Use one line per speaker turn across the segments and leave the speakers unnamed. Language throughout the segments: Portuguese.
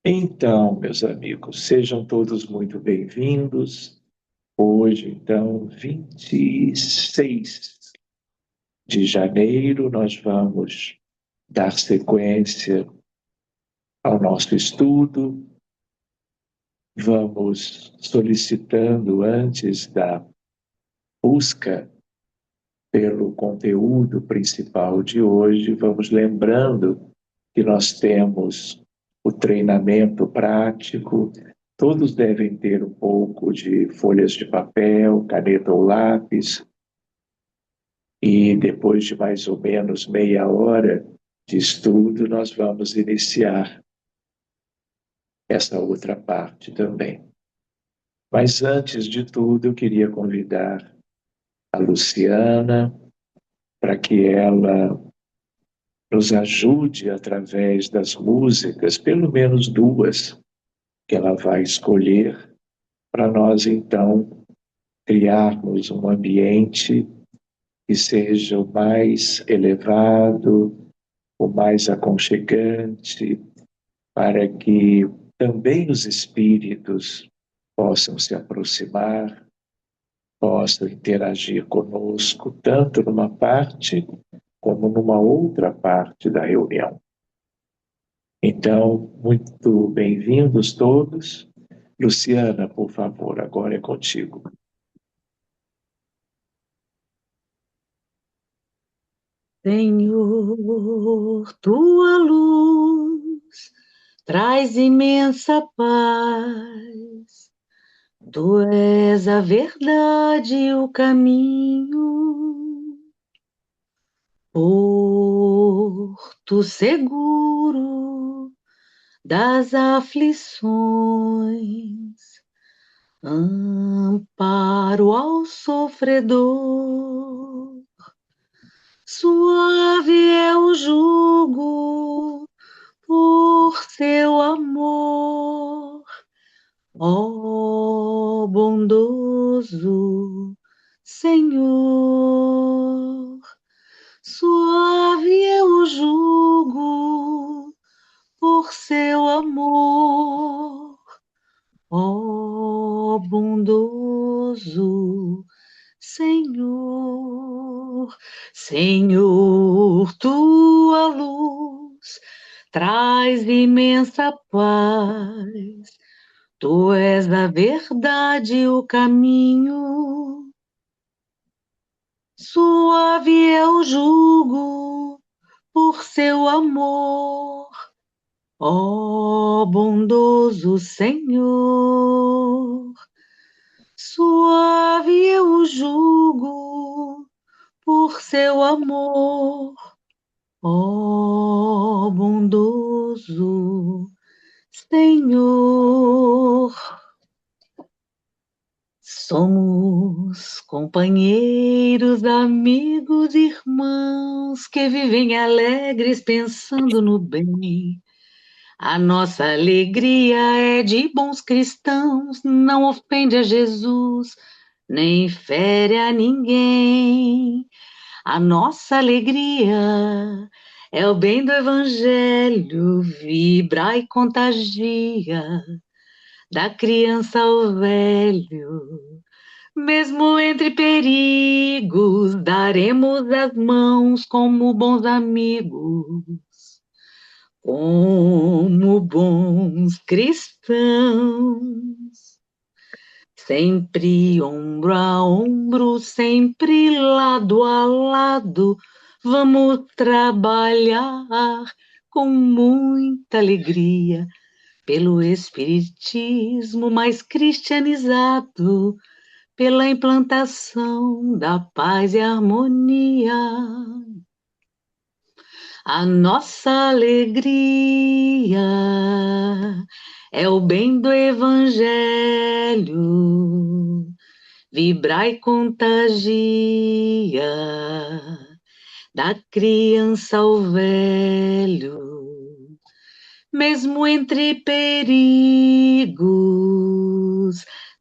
Então, meus amigos, sejam todos muito bem-vindos. Hoje, então, 26 de janeiro, nós vamos dar sequência ao nosso estudo. Vamos solicitando, antes da busca pelo conteúdo principal de hoje, vamos lembrando que nós temos o treinamento prático. Todos devem ter um pouco de folhas de papel, caneta ou lápis, e depois de mais ou menos meia hora de estudo, nós vamos iniciar essa outra parte também. Mas antes de tudo, eu queria convidar a Luciana para que ela nos ajude através das músicas, pelo menos duas, que ela vai escolher, para nós então criarmos um ambiente que seja o mais elevado, o mais aconchegante, para que também os espíritos possam se aproximar, possam interagir conosco, tanto numa parte como numa outra parte da reunião. Então, muito bem-vindos todos. Luciana, por favor, agora é contigo.
Senhor, tua luz traz imensa paz. Tu és a verdade e o caminho, porto seguro das aflições, amparo ao sofredor. Suave é o jugo por seu amor, ó bondoso Senhor. Suave é o jugo por seu amor, ó bondoso Senhor. Senhor, tua luz traz imensa paz. Tu és a verdade e o caminho. Suave é o jugo por seu amor, ó bondoso Senhor. Suave é o jugo por seu amor, ó bondoso Senhor. Somos companheiros, amigos, irmãos que vivem alegres pensando no bem. A nossa alegria é de bons cristãos, não ofende a Jesus, nem fere a ninguém. A nossa alegria é o bem do Evangelho, vibra e contagia, da criança ao velho. Mesmo entre perigos, daremos as mãos como bons amigos, como bons cristãos. Sempre ombro a ombro, sempre lado a lado, vamos trabalhar com muita alegria pelo espiritismo mais cristianizado, pela implantação da paz e harmonia. A nossa alegria é o bem do Evangelho, vibra e contagia, da criança ao velho. Mesmo entre perigos,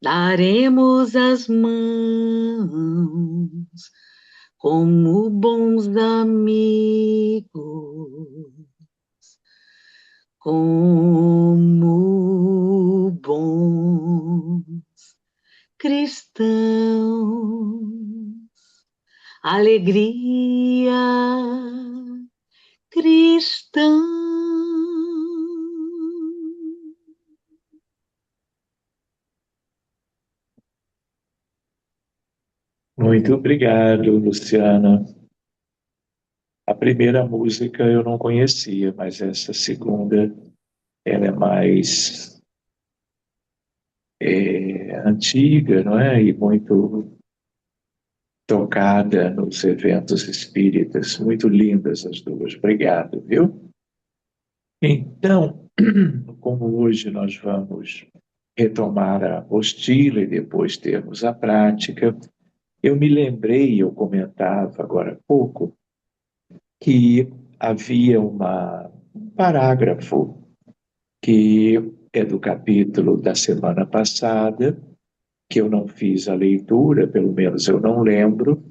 daremos as mãos como bons amigos, como cristãos, alegria cristã.
Muito obrigado, Luciana. A primeira música eu não conhecia, mas essa segunda, ela é mais antiga, não é? E muito tocada nos eventos espíritas. Muito lindas as duas. Obrigado, viu? Então, como hoje nós vamos retomar a apostila e depois termos a prática, eu me lembrei, eu comentava agora há pouco, que havia um parágrafo que é do capítulo da semana passada, que eu não fiz a leitura, pelo menos eu não lembro.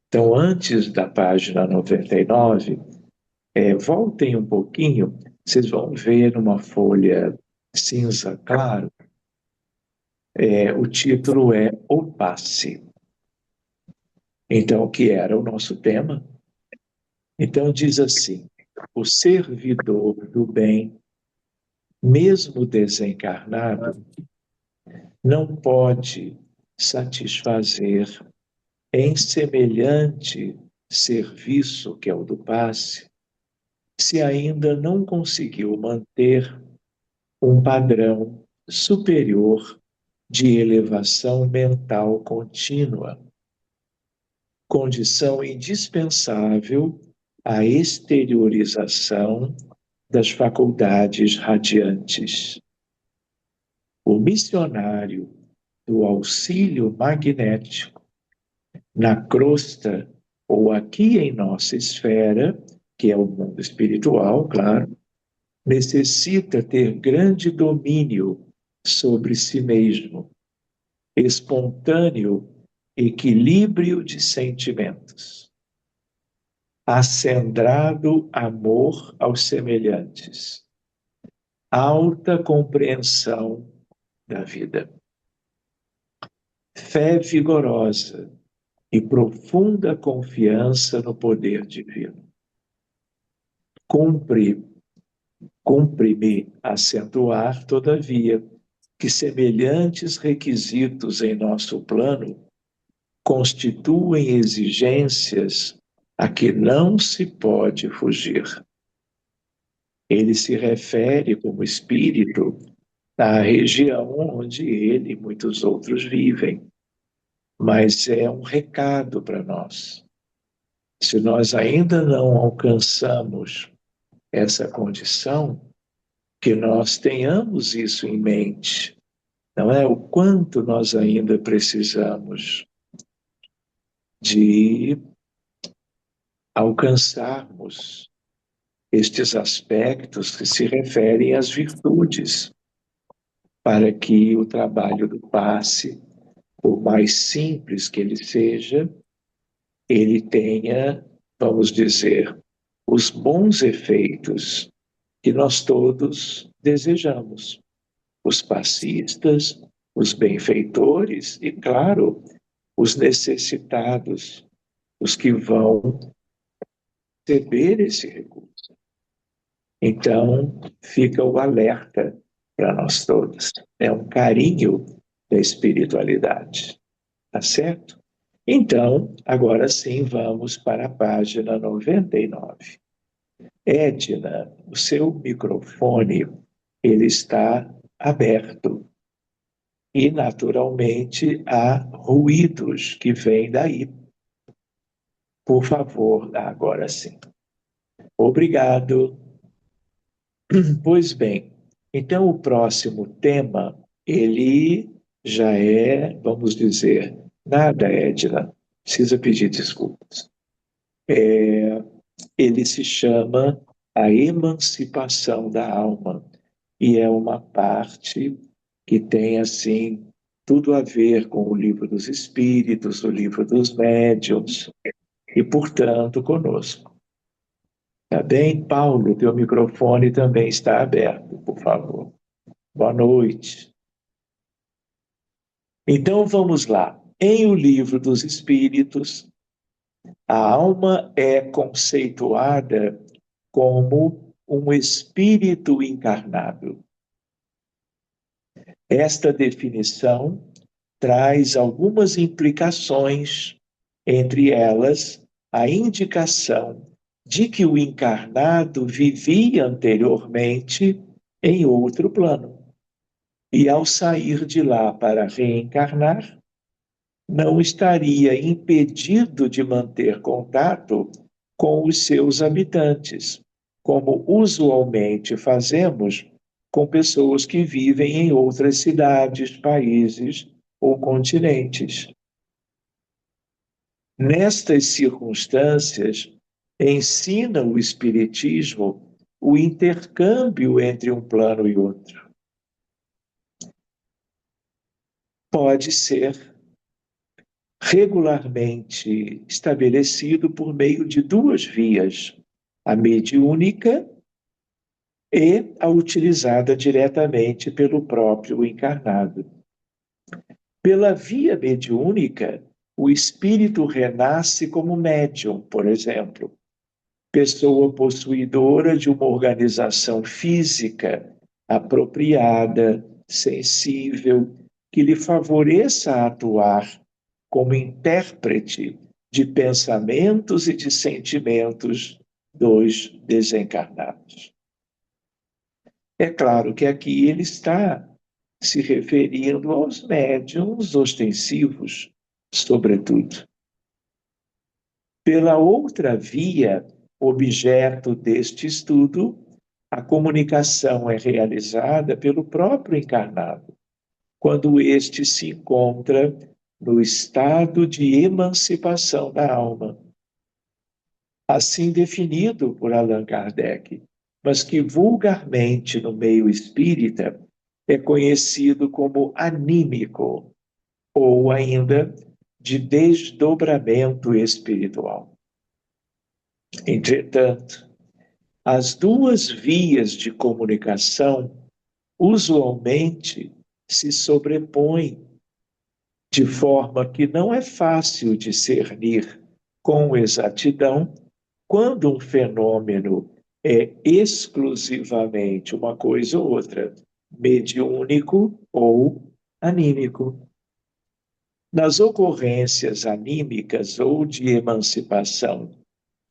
Então, antes da página 99, voltem um pouquinho, vocês vão ver numa folha cinza claro, o título é O Passe. Então, o que era o nosso tema? Então, diz assim: o servidor do bem, mesmo desencarnado, não pode satisfazer em semelhante serviço, que é o do passe, se ainda não conseguiu manter um padrão superior de elevação mental contínua, condição indispensável à exteriorização das faculdades radiantes. O missionário do auxílio magnético na crosta ou aqui em nossa esfera, que é o mundo espiritual, claro, necessita ter grande domínio sobre si mesmo, espontâneo equilíbrio de sentimentos, acendrado amor aos semelhantes, alta compreensão da vida, fé vigorosa e profunda confiança no poder divino. Cumpre-me acentuar, todavia, que semelhantes requisitos em nosso plano constituem exigências a que não se pode fugir. Ele se refere como espírito à região onde ele e muitos outros vivem, mas é um recado para nós. Se nós ainda não alcançamos essa condição, que nós tenhamos isso em mente, não é? O quanto nós ainda precisamos de alcançarmos estes aspectos que se referem às virtudes, para que o trabalho do passe, por mais simples que ele seja, ele tenha, vamos dizer, os bons efeitos que nós todos desejamos. Os passistas, os benfeitores e, claro, os necessitados, os que vão receber esse recurso. Então, fica o alerta para nós todos. É um carinho da espiritualidade, tá certo? Então, agora sim, vamos para a página 99. Edna, o seu microfone, ele está aberto e, naturalmente, há ruídos que vêm daí. Por favor, agora sim. Obrigado. Pois bem, então o próximo tema, ele já é, vamos dizer, nada, Edna, precisa pedir desculpas. Ele se chama A Emancipação da Alma e é uma parte que tem, assim, tudo a ver com o Livro dos Espíritos, o Livro dos Médiuns e, portanto, conosco. Tá bem? Paulo, teu microfone também está aberto, por favor. Boa noite. Então vamos lá. Em O Livro dos Espíritos, a alma é conceituada como um espírito encarnado. Esta definição traz algumas implicações, entre elas a indicação de que o encarnado vivia anteriormente em outro plano. E ao sair de lá para reencarnar, não estaria impedido de manter contato com os seus habitantes, como usualmente fazemos com pessoas que vivem em outras cidades, países ou continentes. Nestas circunstâncias, ensina o Espiritismo o intercâmbio entre um plano e outro. Pode ser regularmente estabelecido por meio de duas vias, a mediúnica e a utilizada diretamente pelo próprio encarnado. Pela via mediúnica, o espírito renasce como médium, por exemplo, pessoa possuidora de uma organização física apropriada, sensível, que lhe favoreça atuar como intérprete de pensamentos e de sentimentos dos desencarnados. É claro que aqui ele está se referindo aos médiuns ostensivos, sobretudo. Pela outra via, objeto deste estudo, a comunicação é realizada pelo próprio encarnado, quando este se encontra no estado de emancipação da alma, assim definido por Allan Kardec, mas que vulgarmente no meio espírita é conhecido como anímico, ou ainda de desdobramento espiritual. Entretanto, as duas vias de comunicação usualmente se sobrepõem, de forma que não é fácil discernir com exatidão quando um fenômeno é exclusivamente uma coisa ou outra, mediúnico ou anímico. Nas ocorrências anímicas ou de emancipação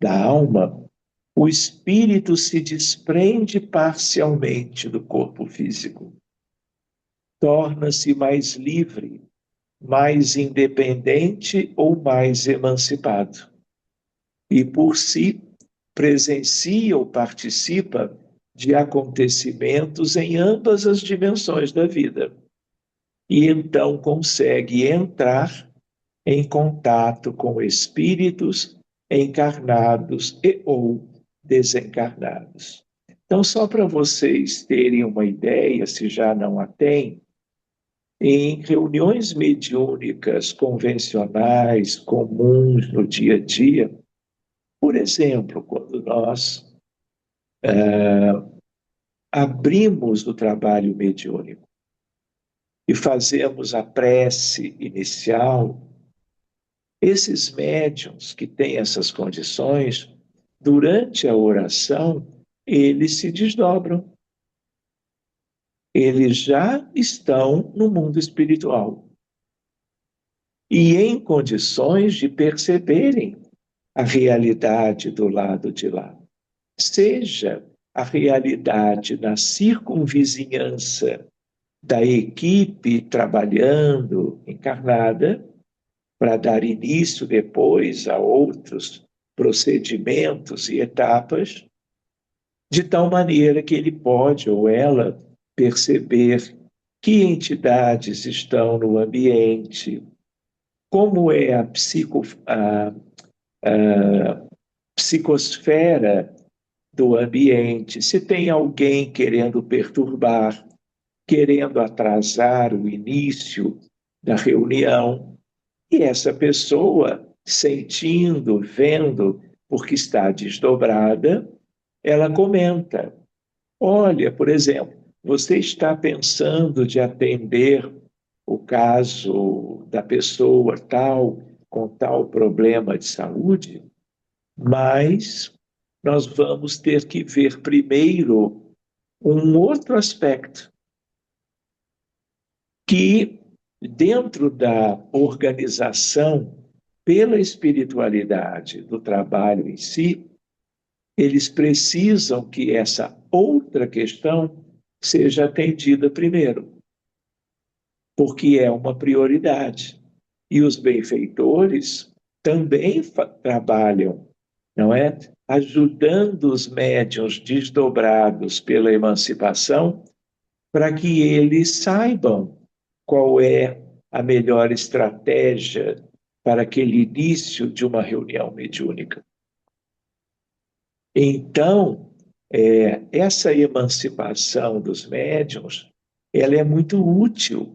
da alma, o espírito se desprende parcialmente do corpo físico. Torna-se mais livre, mais independente ou mais emancipado. E por si presencia ou participa de acontecimentos em ambas as dimensões da vida. E então consegue entrar em contato com espíritos encarnados e ou desencarnados. Então, só para vocês terem uma ideia, se já não a têm, em reuniões mediúnicas convencionais, comuns no dia a dia, por exemplo, quando nós abrimos o trabalho mediúnico e fazemos a prece inicial, esses médiuns que têm essas condições, durante a oração, eles se desdobram. Eles já estão no mundo espiritual e em condições de perceberem a realidade do lado de lá. Seja a realidade na circunvizinhança da equipe trabalhando encarnada, para dar início depois a outros procedimentos e etapas, de tal maneira que ele pode ou ela perceber que entidades estão no ambiente, como é a psicosfera do ambiente, se tem alguém querendo perturbar, querendo atrasar o início da reunião, e essa pessoa, sentindo, vendo, porque está desdobrada, ela comenta: olha, por exemplo, você está pensando de atender o caso da pessoa tal, com tal problema de saúde, mas nós vamos ter que ver primeiro um outro aspecto, que dentro da organização pela espiritualidade do trabalho em si, eles precisam que essa outra questão seja atendida primeiro, porque é uma prioridade. E os benfeitores também trabalham, não é? Ajudando os médiuns desdobrados pela emancipação para que eles saibam qual é a melhor estratégia para aquele início de uma reunião mediúnica. Então, essa emancipação dos médiuns, ela é muito útil.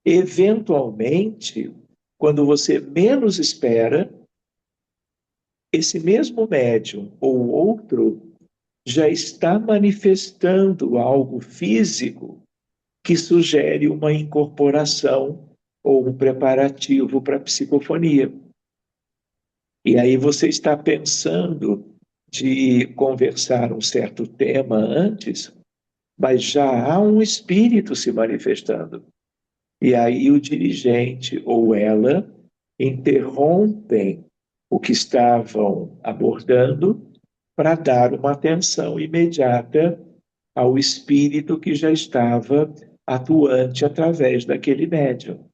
Eventualmente, quando você menos espera, esse mesmo médium ou outro já está manifestando algo físico que sugere uma incorporação ou um preparativo para a psicofonia. E aí você está pensando de conversar um certo tema antes, mas já há um espírito se manifestando. E aí o dirigente ou ela interrompem o que estavam abordando para dar uma atenção imediata ao espírito que já estava atuante através daquele médium,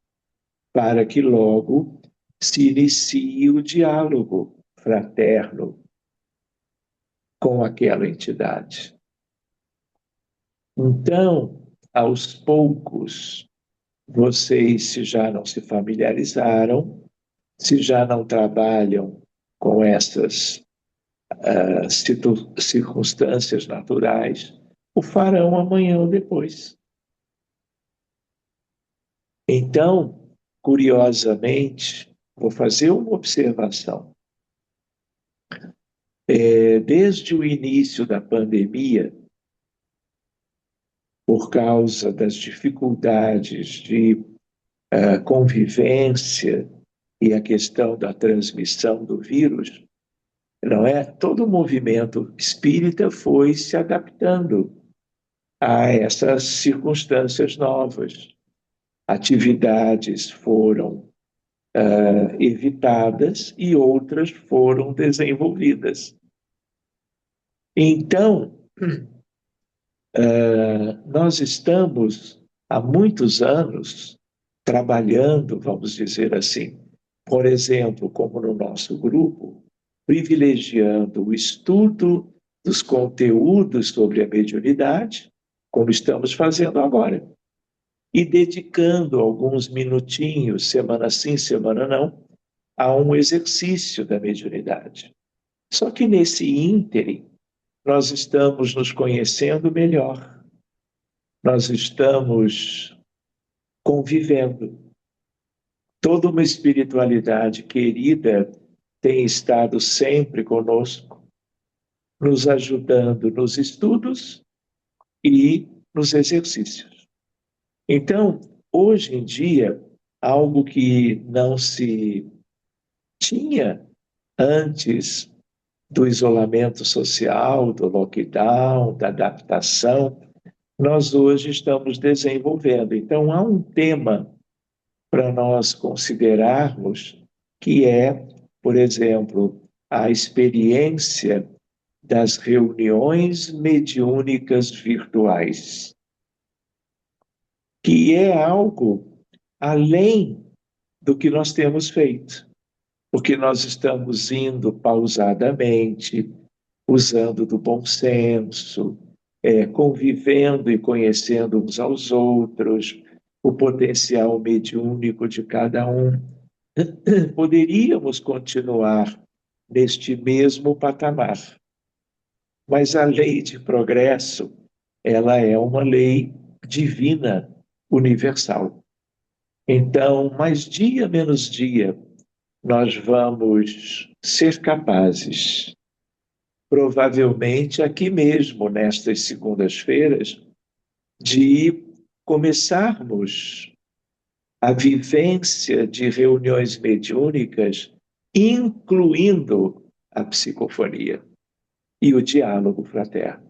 para que logo se inicie o diálogo fraterno com aquela entidade. Então, aos poucos, vocês, se já não se familiarizaram, se já não trabalham com essas circunstâncias naturais, o farão amanhã ou depois. Então, curiosamente, vou fazer uma observação. Desde o início da pandemia, por causa das dificuldades de convivência e a questão da transmissão do vírus, não é? Todo o movimento espírita foi se adaptando a essas circunstâncias novas. Atividades foram evitadas e outras foram desenvolvidas. Então, nós estamos há muitos anos trabalhando, vamos dizer assim, por exemplo, como no nosso grupo, privilegiando o estudo dos conteúdos sobre a mediunidade, como estamos fazendo agora, e dedicando alguns minutinhos, semana sim, semana não, a um exercício da mediunidade. Só que nesse ínterim, nós estamos nos conhecendo melhor, nós estamos convivendo. Toda uma espiritualidade querida tem estado sempre conosco, nos ajudando nos estudos e nos exercícios. Então, hoje em dia, algo que não se tinha antes do isolamento social, do lockdown, da adaptação, nós hoje estamos desenvolvendo. Então, há um tema para nós considerarmos que é, por exemplo, a experiência das reuniões mediúnicas virtuais, que é algo além do que nós temos feito, porque nós estamos indo pausadamente, usando do bom senso, convivendo e conhecendo uns aos outros, o potencial mediúnico de cada um. Poderíamos continuar neste mesmo patamar, mas a lei de progresso, ela é uma lei divina, universal. Então, mais dia menos dia, nós vamos ser capazes, provavelmente aqui mesmo, nestas segundas-feiras, de começarmos a vivência de reuniões mediúnicas, incluindo a psicofonia e o diálogo fraterno.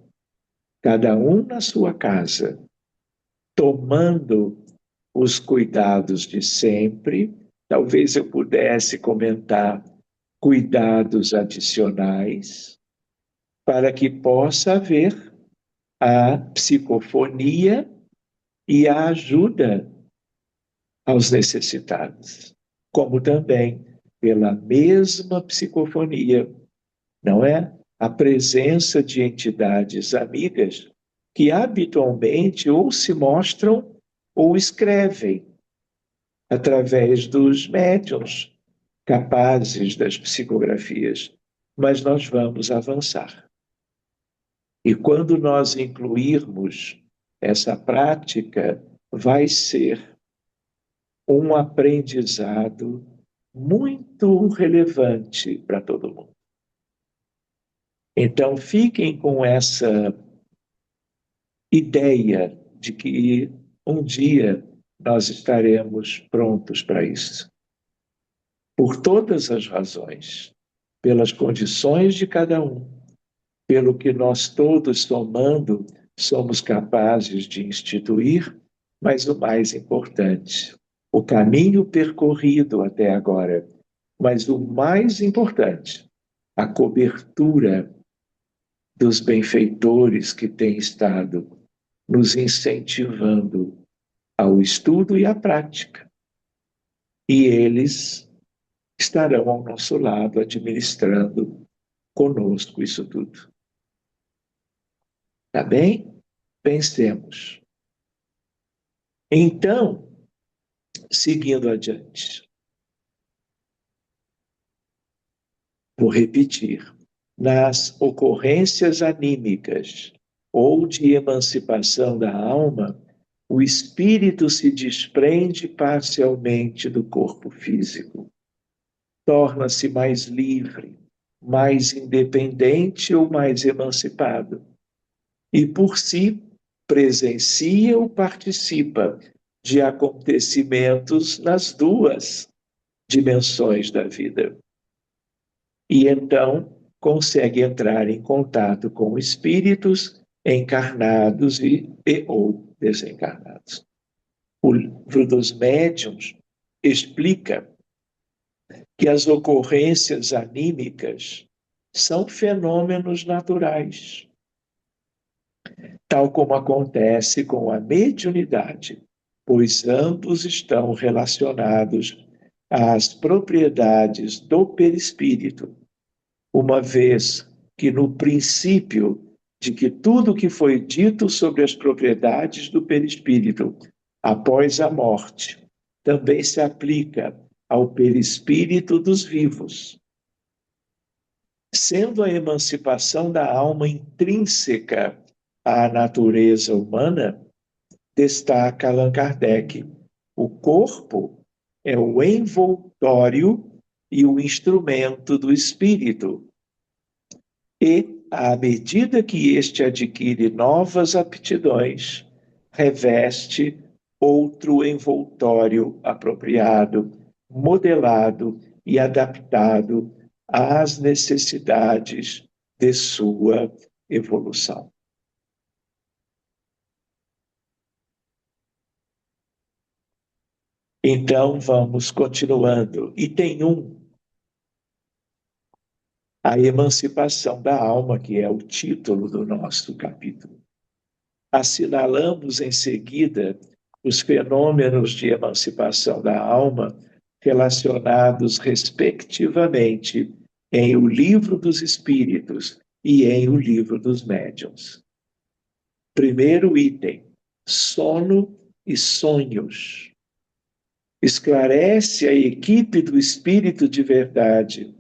Cada um na sua casa, tomando os cuidados de sempre. Talvez eu pudesse comentar cuidados adicionais para que possa haver a psicofonia e a ajuda aos necessitados, como também pela mesma psicofonia, não é? A presença de entidades amigas que habitualmente ou se mostram ou escrevem através dos médiuns capazes das psicografias. Mas nós vamos avançar. E quando nós incluirmos essa prática, vai ser um aprendizado muito relevante para todo mundo. Então, fiquem com essa ideia de que um dia nós estaremos prontos para isso. Por todas as razões, pelas condições de cada um, pelo que nós todos somando somos capazes de instituir, mas o mais importante, o caminho percorrido até agora, mas o mais importante, a cobertura dos benfeitores que têm estado nos incentivando ao estudo e à prática. E eles estarão ao nosso lado, administrando conosco isso tudo. Tá bem? Pensemos. Então, seguindo adiante, vou repetir. Nas ocorrências anímicas ou de emancipação da alma, o espírito se desprende parcialmente do corpo físico. Torna-se mais livre, mais independente ou mais emancipado. E por si presencia ou participa de acontecimentos nas duas dimensões da vida. E então consegue entrar em contato com espíritos encarnados ou desencarnados. O livro dos médiuns explica que as ocorrências anímicas são fenômenos naturais, tal como acontece com a mediunidade, pois ambos estão relacionados às propriedades do perispírito, uma vez que no princípio de que tudo que foi dito sobre as propriedades do perispírito após a morte também se aplica ao perispírito dos vivos. Sendo a emancipação da alma intrínseca à natureza humana, destaca Allan Kardec, o corpo é o envoltório e o instrumento do espírito. E, à medida que este adquire novas aptidões, reveste outro envoltório apropriado, modelado e adaptado às necessidades de sua evolução. Então, vamos continuando. Item 1. A emancipação da alma, que é o título do nosso capítulo. Assinalamos em seguida os fenômenos de emancipação da alma relacionados respectivamente em O Livro dos Espíritos e em O Livro dos Médiuns. Primeiro item, sono e sonhos. Esclarece a equipe do Espírito de Verdade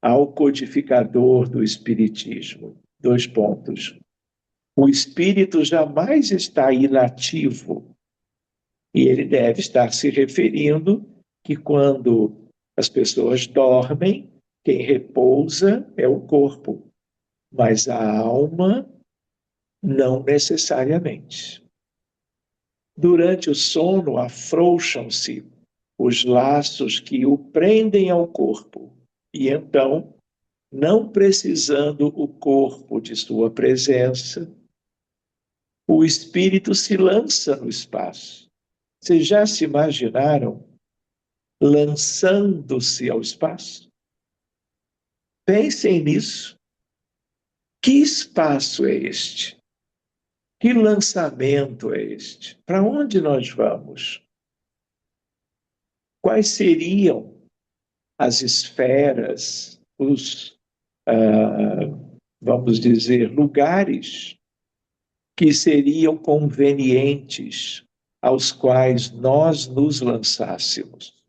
ao codificador do Espiritismo. 2 pontos. O Espírito jamais está inativo e ele deve estar se referindo que quando as pessoas dormem, quem repousa é o corpo, mas a alma não necessariamente. Durante o sono, afrouxam-se os laços que o prendem ao corpo. E então, não precisando o corpo de sua presença, o espírito se lança no espaço. Vocês já se imaginaram lançando-se ao espaço? Pensem nisso. Que espaço é este? Que lançamento é este? Para onde nós vamos? Quais seriam as esferas, vamos dizer, lugares que seriam convenientes aos quais nós nos lançássemos?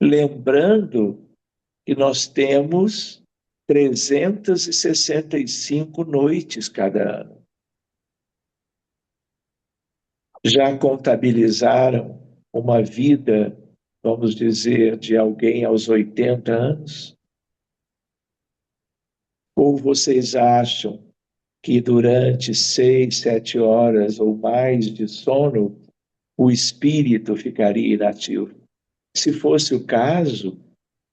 Lembrando que nós temos 365 noites cada ano. Já contabilizaram uma vida, vamos dizer, de alguém aos 80 anos? Ou vocês acham que durante 6, 7 horas ou mais de sono, o espírito ficaria inativo? Se fosse o caso,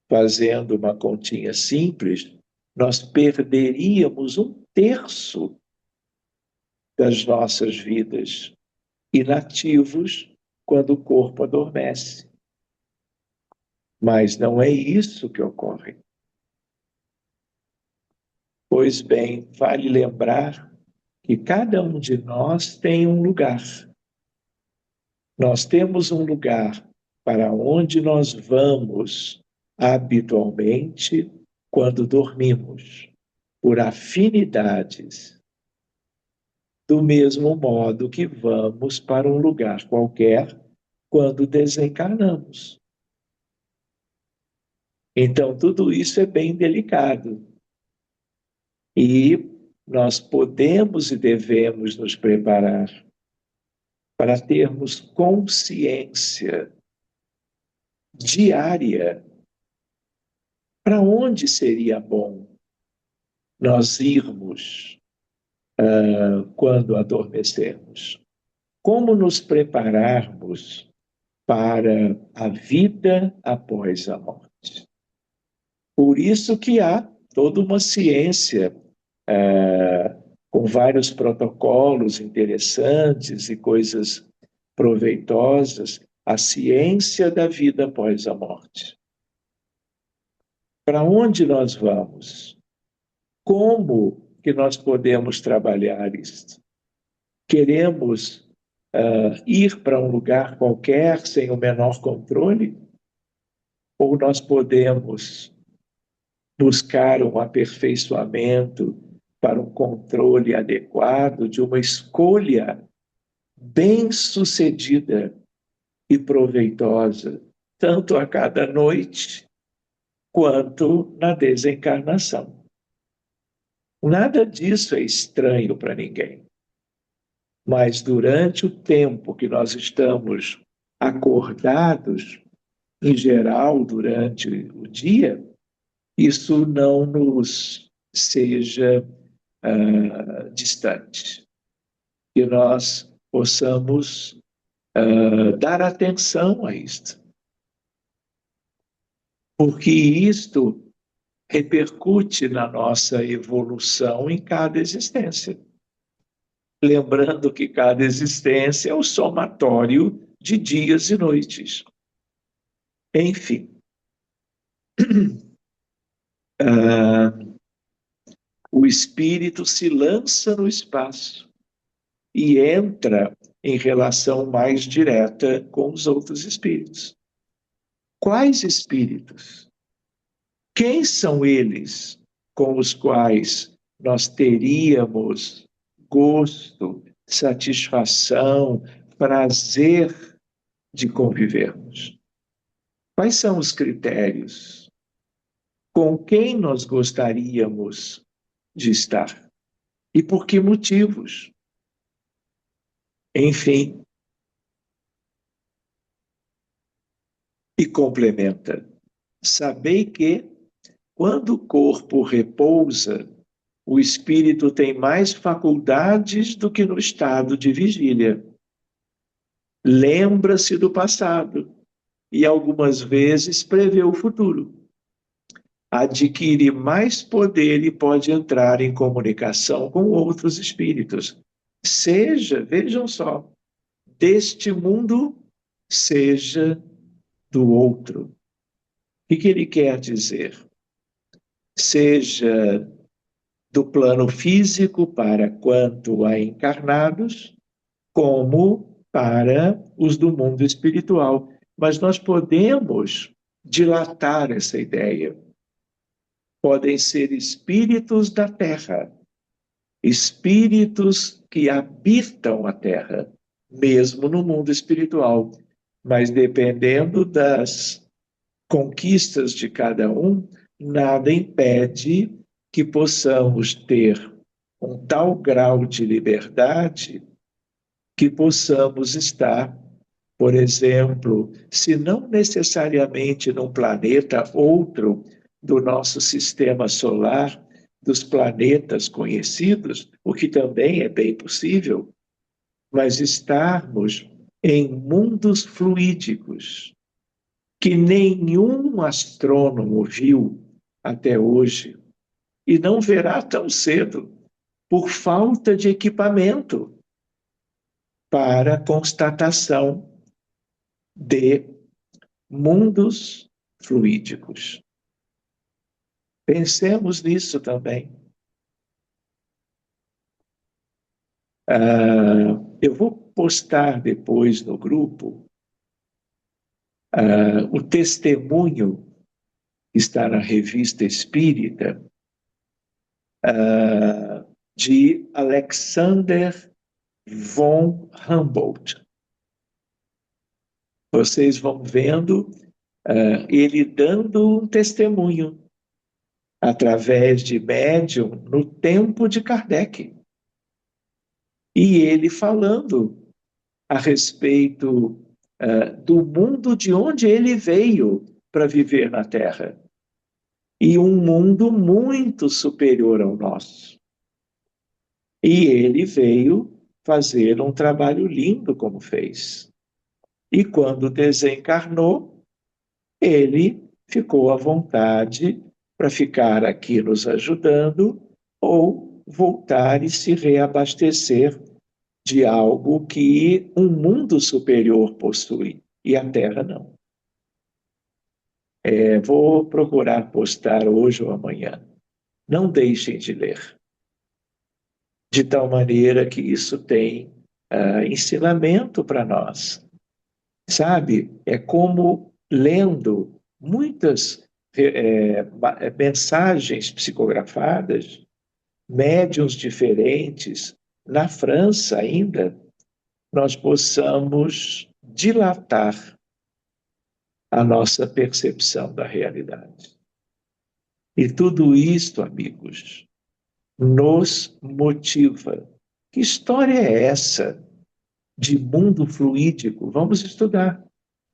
fazendo uma continha simples, nós perderíamos 1/3 das nossas vidas inativos quando o corpo adormece. Mas não é isso que ocorre. Pois bem, vale lembrar que cada um de nós tem um lugar. Nós temos um lugar para onde nós vamos habitualmente quando dormimos, por afinidades, do mesmo modo que vamos para um lugar qualquer quando desencarnamos. Então, tudo isso é bem delicado. E nós podemos e devemos nos preparar para termos consciência diária. Para onde seria bom nós irmos quando adormecermos? Como nos prepararmos para a vida após a morte? Por isso que há toda uma ciência com vários protocolos interessantes e coisas proveitosas, a ciência da vida após a morte. Para onde nós vamos? Como que nós podemos trabalhar isso? Queremos ir para um lugar qualquer sem o menor controle? Ou nós podemos buscar um aperfeiçoamento para um controle adequado de uma escolha bem-sucedida e proveitosa, tanto a cada noite quanto na desencarnação? Nada disso é estranho para ninguém. Mas durante o tempo que nós estamos acordados, em geral, durante o dia, isso não nos seja distante. Que nós possamos dar atenção a isto. Porque isto repercute na nossa evolução em cada existência. Lembrando que cada existência é o somatório de dias e noites. Enfim, o espírito se lança no espaço e entra em relação mais direta com os outros espíritos. Quais espíritos? Quem são eles com os quais nós teríamos gosto, satisfação, prazer de convivermos? Quais são os critérios? Com quem nós gostaríamos de estar? E por que motivos? Enfim. E complementa: sabei que, quando o corpo repousa, o espírito tem mais faculdades do que no estado de vigília. Lembra-se do passado, e algumas vezes prevê o futuro. Adquire mais poder e pode entrar em comunicação com outros espíritos. Seja, vejam só, deste mundo, seja do outro. O que ele quer dizer? Seja do plano físico para quanto a encarnados, como para os do mundo espiritual. Mas nós podemos dilatar essa ideia. Podem ser espíritos da Terra, espíritos que habitam a Terra, mesmo no mundo espiritual. Mas dependendo das conquistas de cada um, nada impede que possamos ter um tal grau de liberdade que possamos estar, por exemplo, se não necessariamente num planeta outro do nosso sistema solar, dos planetas conhecidos, o que também é bem possível, mas estarmos em mundos fluídicos que nenhum astrônomo viu até hoje e não verá tão cedo por falta de equipamento para constatação de mundos fluídicos. Pensemos nisso também. Eu vou postar depois no grupo o testemunho que está na Revista Espírita de Alexander von Humboldt. Vocês vão vendo ele dando um testemunho através de médium no tempo de Kardec. E ele falando a respeito do mundo de onde ele veio para viver na Terra. E um mundo muito superior ao nosso. E ele veio fazer um trabalho lindo como fez. E quando desencarnou, ele ficou à vontade para ficar aqui nos ajudando ou voltar e se reabastecer de algo que um mundo superior possui e a Terra não. Vou procurar postar hoje ou amanhã. Não deixem de ler. De tal maneira que isso tem ensinamento para nós. Sabe? É como lendo muitas mensagens psicografadas, médiuns diferentes, na França ainda, nós possamos dilatar a nossa percepção da realidade. E tudo isto, amigos, nos motiva. Que história é essa de mundo fluídico? Vamos estudar.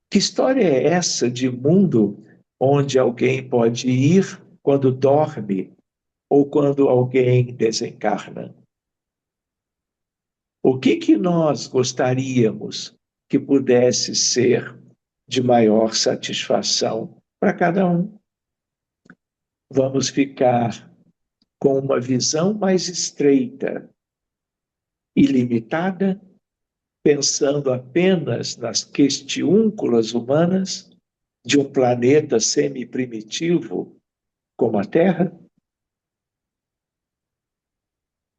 Que história é essa de mundo onde alguém pode ir quando dorme ou quando alguém desencarna? O que nós gostaríamos que pudesse ser de maior satisfação para cada um? Vamos ficar com uma visão mais estreita e limitada, pensando apenas nas questiúnculas humanas de um planeta semi-primitivo como a Terra?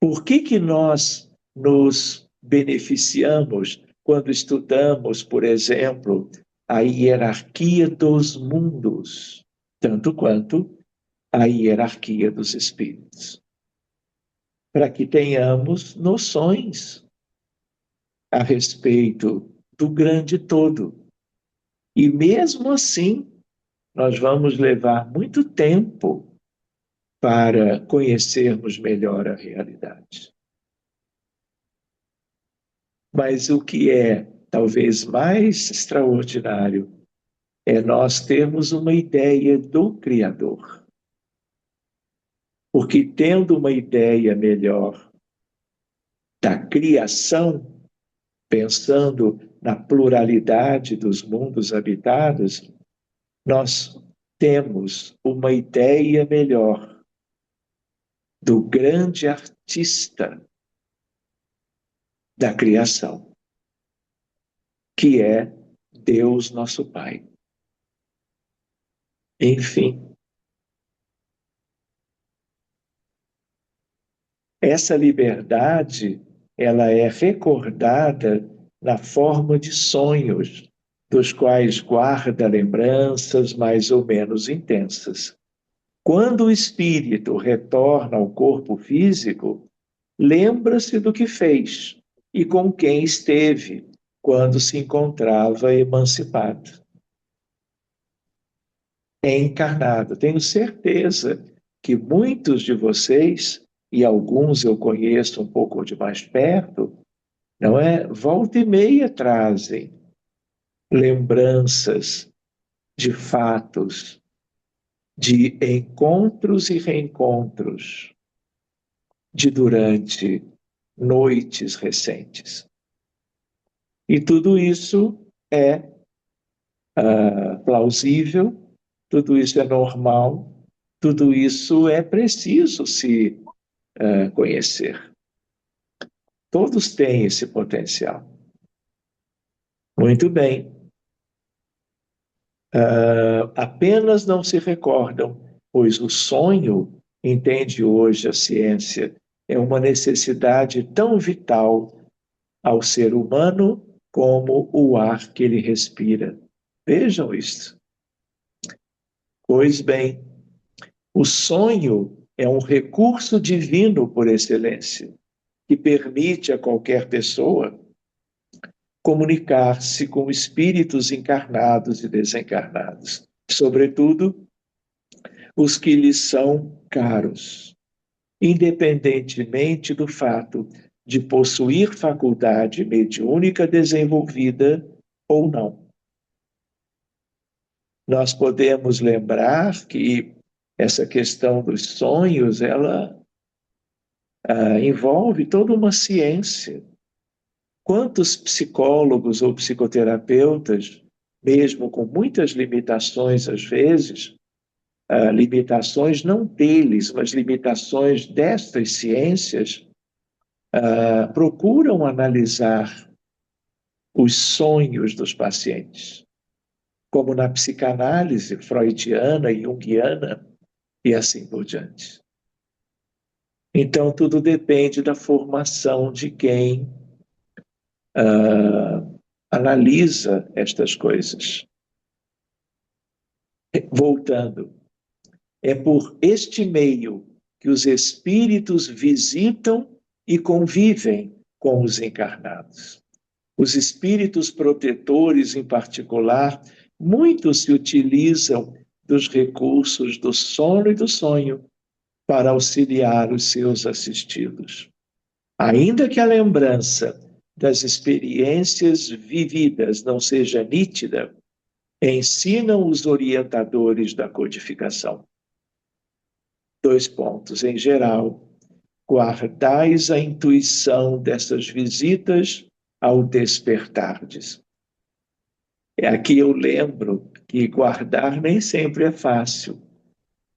Por que nós nos beneficiamos quando estudamos, por exemplo, a hierarquia dos mundos, tanto quanto a hierarquia dos espíritos? Para que tenhamos noções a respeito do grande todo. E mesmo assim, nós vamos levar muito tempo para conhecermos melhor a realidade. Mas o que é talvez mais extraordinário é nós termos uma ideia do Criador. Porque tendo uma ideia melhor da criação, pensando na pluralidade dos mundos habitados, nós temos uma ideia melhor do grande artista da criação, que é Deus nosso Pai. Enfim, essa liberdade, ela é recordada na forma de sonhos, dos quais guarda lembranças mais ou menos intensas. Quando o espírito retorna ao corpo físico, lembra-se do que fez e com quem esteve quando se encontrava emancipado. Encarnado. Tenho certeza que muitos de vocês, e alguns eu conheço um pouco de mais perto, não é? Volta e meia trazem lembranças de fatos, de encontros e reencontros de durante noites recentes. E tudo isso é plausível, tudo isso é normal, tudo isso é preciso se conhecer. Todos têm esse potencial. Muito bem. Apenas não se recordam, pois o sonho, entende hoje a ciência, é uma necessidade tão vital ao ser humano como o ar que ele respira. Vejam isso. Pois bem, o sonho é um recurso divino por excelência, que permite a qualquer pessoa comunicar-se com espíritos encarnados e desencarnados, sobretudo os que lhes são caros, independentemente do fato de possuir faculdade mediúnica desenvolvida ou não. Nós podemos lembrar que essa questão dos sonhos, ela envolve toda uma ciência. Quantos psicólogos ou psicoterapeutas, mesmo com muitas limitações às vezes, limitações não deles, mas limitações destas ciências, procuram analisar os sonhos dos pacientes, como na psicanálise freudiana e junguiana e assim por diante. Então, tudo depende da formação de quem analisa estas coisas. Voltando, é por este meio que os espíritos visitam e convivem com os encarnados. Os espíritos protetores, em particular, muitos se utilizam dos recursos do sono e do sonho para auxiliar os seus assistidos. Ainda que a lembrança das experiências vividas não seja nítida, ensinam os orientadores da codificação. 2 pontos. Em geral, guardais a intuição dessas visitas ao despertardes. Aqui eu lembro que guardar nem sempre é fácil.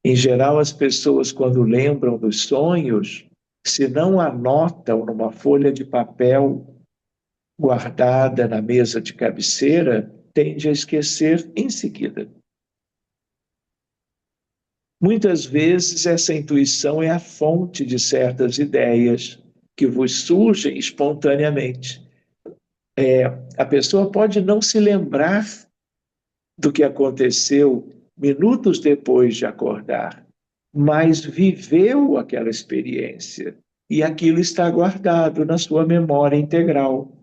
Em geral, as pessoas, quando lembram dos sonhos, se não anotam numa folha de papel guardada na mesa de cabeceira, tende a esquecer em seguida. Muitas vezes essa intuição é a fonte de certas ideias que vos surgem espontaneamente. A pessoa pode não se lembrar do que aconteceu minutos depois de acordar, mas viveu aquela experiência e aquilo está guardado na sua memória integral,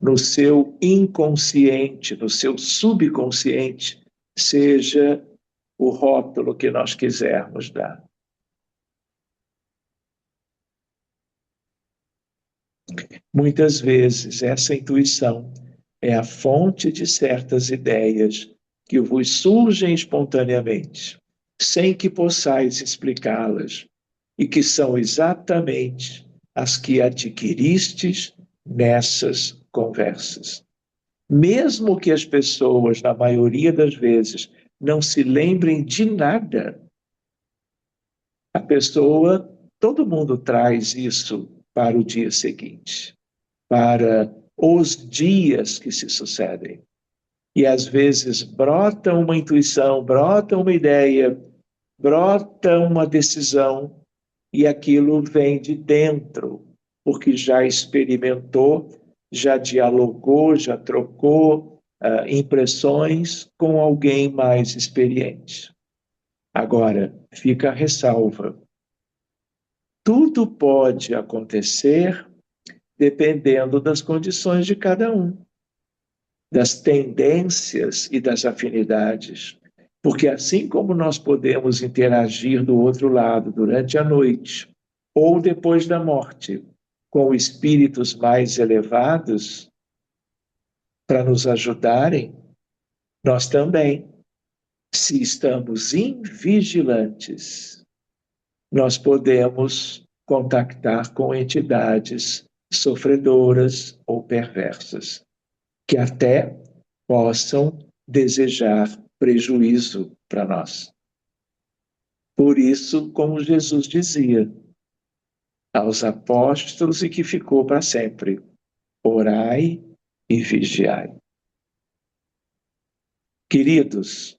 no seu inconsciente, no seu subconsciente, seja o rótulo que nós quisermos dar. Muitas vezes essa intuição é a fonte de certas ideias que vos surgem espontaneamente, sem que possais explicá-las, e que são exatamente as que adquiristes nessas conversas. Mesmo que as pessoas, na maioria das vezes, não se lembrem de nada, a pessoa, todo mundo traz isso para o dia seguinte, para os dias que se sucedem. E às vezes brota uma intuição, brota uma ideia, brota uma decisão, e aquilo vem de dentro, porque já experimentou, já dialogou, já trocou impressões com alguém mais experiente. Agora, fica a ressalva. Tudo pode acontecer dependendo das condições de cada um, das tendências e das afinidades. Porque assim como nós podemos interagir do outro lado durante a noite ou depois da morte com espíritos mais elevados para nos ajudarem, nós também, se estamos invigilantes, nós podemos contactar com entidades sofredoras ou perversas, que até possam desejar prejuízo para nós. Por isso, como Jesus dizia aos apóstolos e que ficou para sempre, orai e vigiai. Queridos,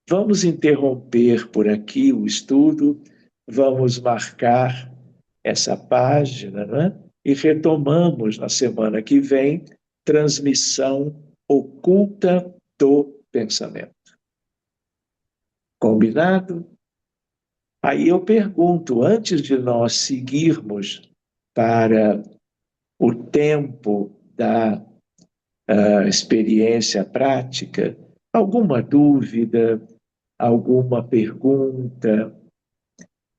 vamos interromper por aqui o estudo, vamos marcar essa página, né? E retomamos na semana que vem transmissão oculta do pensamento. Combinado? Aí eu pergunto, antes de nós seguirmos para o tempo da experiência prática, alguma dúvida, alguma pergunta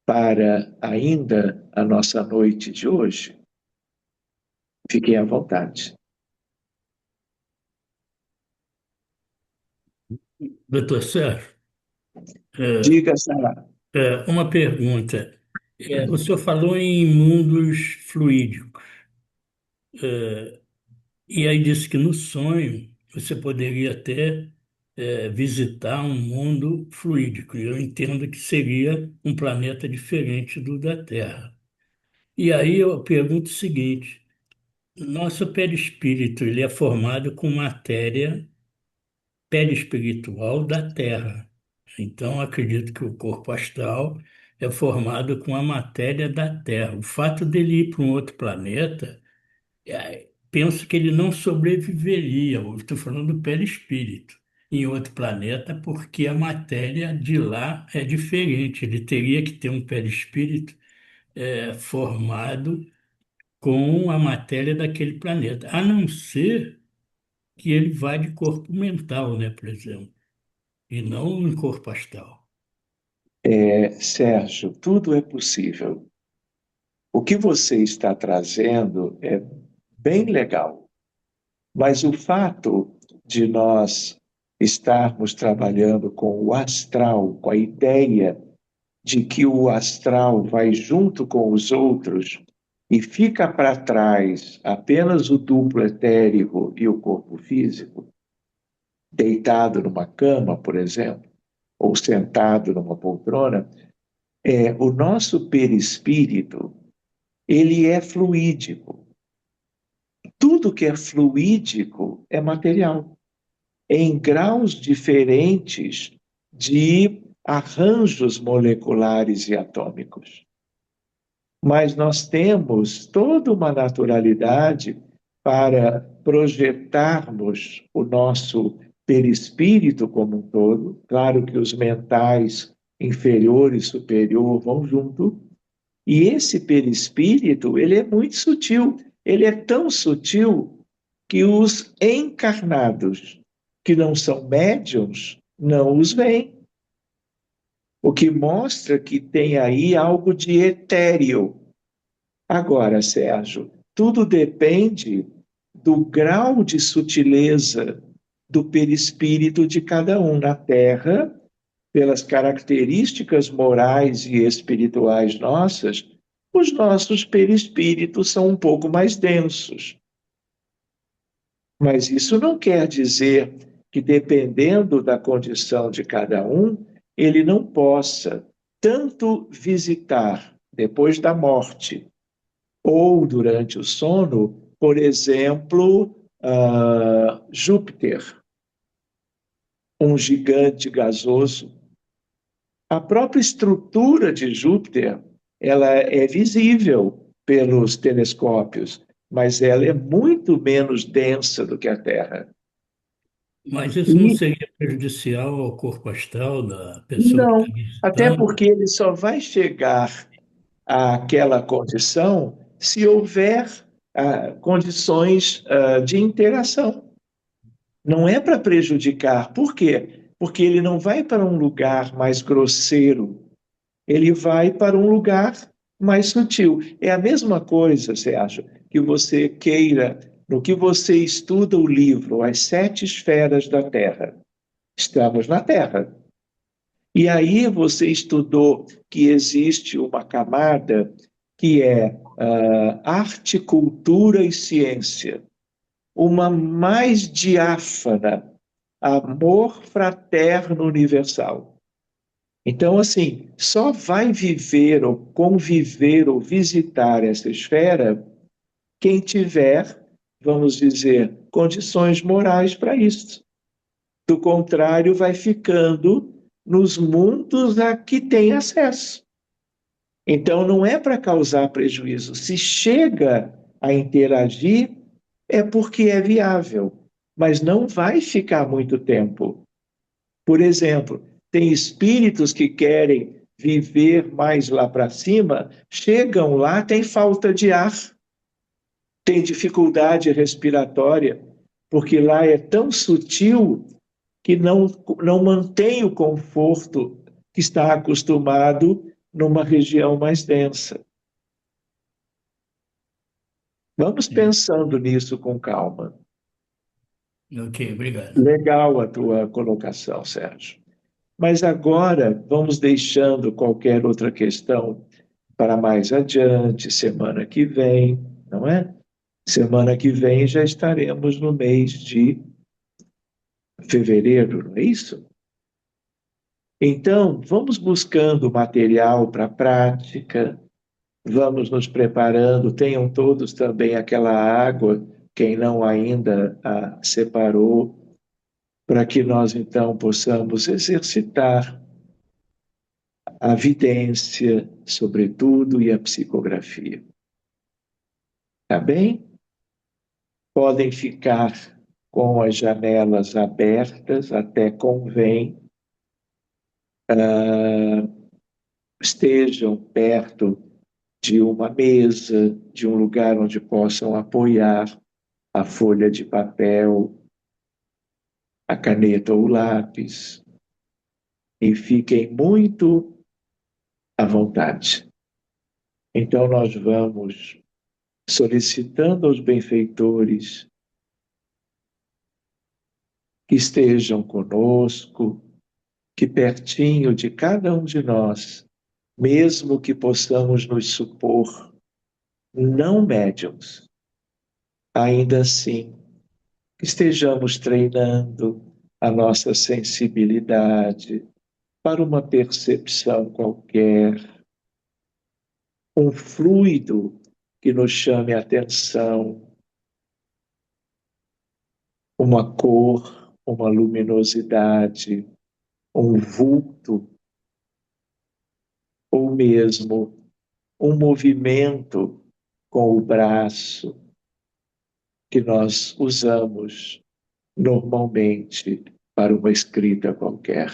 para ainda a nossa noite de hoje? Fiquem à vontade.
Doutor Sérgio,
Diga, Sara.
uma pergunta. O senhor falou em mundos fluídicos, e aí disse que no sonho você poderia até visitar um mundo fluídico. Eu entendo que seria um planeta diferente do da Terra. E aí eu pergunto o seguinte: nosso perispírito ele é formado com matéria perispiritual da Terra. Então, acredito que o corpo astral é formado com a matéria da Terra. O fato dele ir para um outro planeta, penso que ele não sobreviveria. Eu estou falando do perispírito em outro planeta, porque a matéria de lá é diferente. Ele teria que ter um perispírito formado com a matéria daquele planeta, a não ser que ele vá de corpo mental, né, por exemplo, e não em corpo astral.
Sérgio, tudo é possível. O que você está trazendo é bem legal, mas o fato de nós estarmos trabalhando com o astral, com a ideia de que o astral vai junto com os outros e fica para trás apenas o duplo etérico e o corpo físico, deitado numa cama, por exemplo, ou sentado numa poltrona, o nosso perispírito, ele é fluídico. Tudo que é fluídico é material, em graus diferentes de arranjos moleculares e atômicos. Mas nós temos toda uma naturalidade para projetarmos o nosso perispírito como um todo. Claro que os mentais inferior e superior vão junto. E esse perispírito, ele é muito sutil. Ele é tão sutil que os encarnados, que não são médiums, não os veem. O que mostra que tem aí algo de etéreo. Agora, Sérgio, tudo depende do grau de sutileza do perispírito de cada um na Terra, pelas características morais e espirituais nossas, os nossos perispíritos são um pouco mais densos. Mas isso não quer dizer que, dependendo da condição de cada um, ele não possa tanto visitar depois da morte ou durante o sono, por exemplo, Júpiter, um gigante gasoso. A própria estrutura de Júpiter, ela é visível pelos telescópios, mas ela é muito menos densa do que a Terra.
Mas isso não
E
seria prejudicial ao corpo astral da pessoa que está
não, até
visitando?
porque ele só vai chegar àquela condição se houver condições de interação. Não é para prejudicar. Por quê? Porque ele não vai para um lugar mais grosseiro, ele vai para um lugar mais sutil. É a mesma coisa, você acha, que você queira, no que você estuda o livro, As Sete Esferas da Terra. Estamos na Terra. E aí você estudou que existe uma camada que é arte, cultura e ciência, uma mais diáfana, amor fraterno universal. Então, assim, só vai viver ou conviver ou visitar essa esfera quem tiver, vamos dizer, condições morais para isso. Do contrário, vai ficando nos mundos a que tem acesso. Então, não é para causar prejuízo. Se chega a interagir, é porque é viável, mas não vai ficar muito tempo. Por exemplo, tem espíritos que querem viver mais lá para cima, chegam lá, tem falta de ar, tem dificuldade respiratória, porque lá é tão sutil que não mantém o conforto que está acostumado numa região mais densa. Vamos pensando nisso com calma.
Ok, obrigado.
Legal a tua colocação, Sérgio. Mas agora vamos deixando qualquer outra questão para mais adiante, semana que vem, não é? Semana que vem já estaremos no mês de fevereiro, não é isso? Então, vamos buscando material para a prática, vamos nos preparando, tenham todos também aquela água, quem não ainda a separou, para que nós então possamos exercitar a vidência, sobretudo, e a psicografia. Tá bem? Podem ficar com as janelas abertas, até convém, estejam perto de uma mesa, de um lugar onde possam apoiar a folha de papel, a caneta ou o lápis, e fiquem muito à vontade. Então, nós vamos solicitando aos benfeitores que estejam conosco, que pertinho de cada um de nós, mesmo que possamos nos supor não médiums, ainda assim, que estejamos treinando a nossa sensibilidade para uma percepção qualquer, um fluido que nos chame a atenção, uma cor, uma luminosidade, um vulto, ou mesmo um movimento com o braço que nós usamos normalmente para uma escrita qualquer.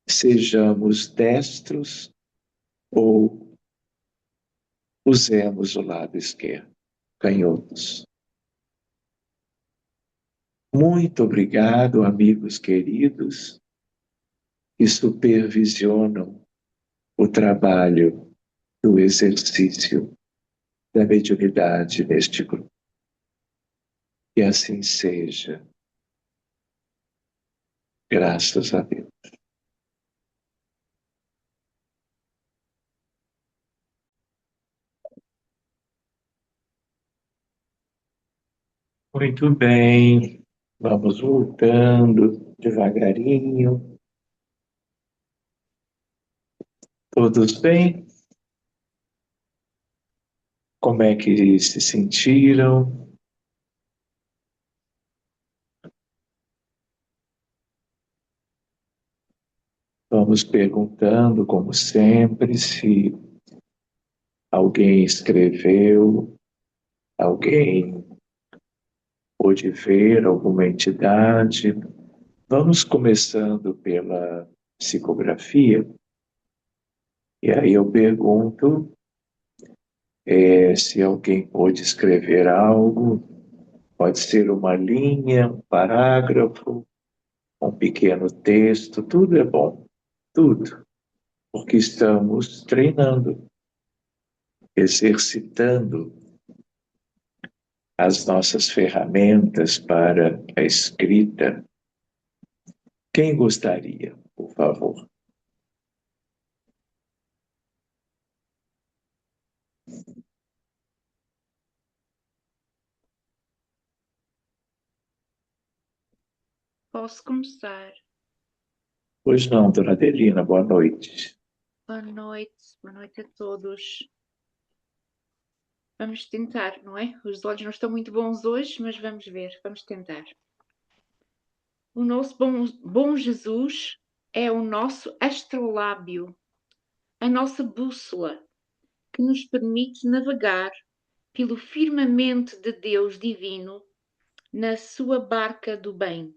Sejamos destros ou usemos o lado esquerdo, canhotos. Muito obrigado, amigos queridos, que supervisionam o trabalho do exercício da mediunidade neste grupo. Que assim seja, graças a Deus. Muito bem. Vamos voltando devagarinho. Todos bem? Como é que se sentiram? Vamos perguntando, como sempre, se alguém escreveu, alguém pôde ver alguma entidade. Vamos começando pela psicografia. E aí eu pergunto se alguém pôde escrever algo, pode ser uma linha, um parágrafo, um pequeno texto, tudo é bom, tudo, porque estamos treinando, exercitando as nossas ferramentas para a escrita. Quem gostaria, por favor?
Posso começar?
Pois não, dona Adelina, boa noite.
Boa noite a todos. Vamos tentar, não é? Os olhos não estão muito bons hoje, mas vamos ver, vamos tentar. O nosso bom Jesus é o nosso astrolábio, a nossa bússola, que nos permite navegar pelo firmamento de Deus divino na sua barca do bem,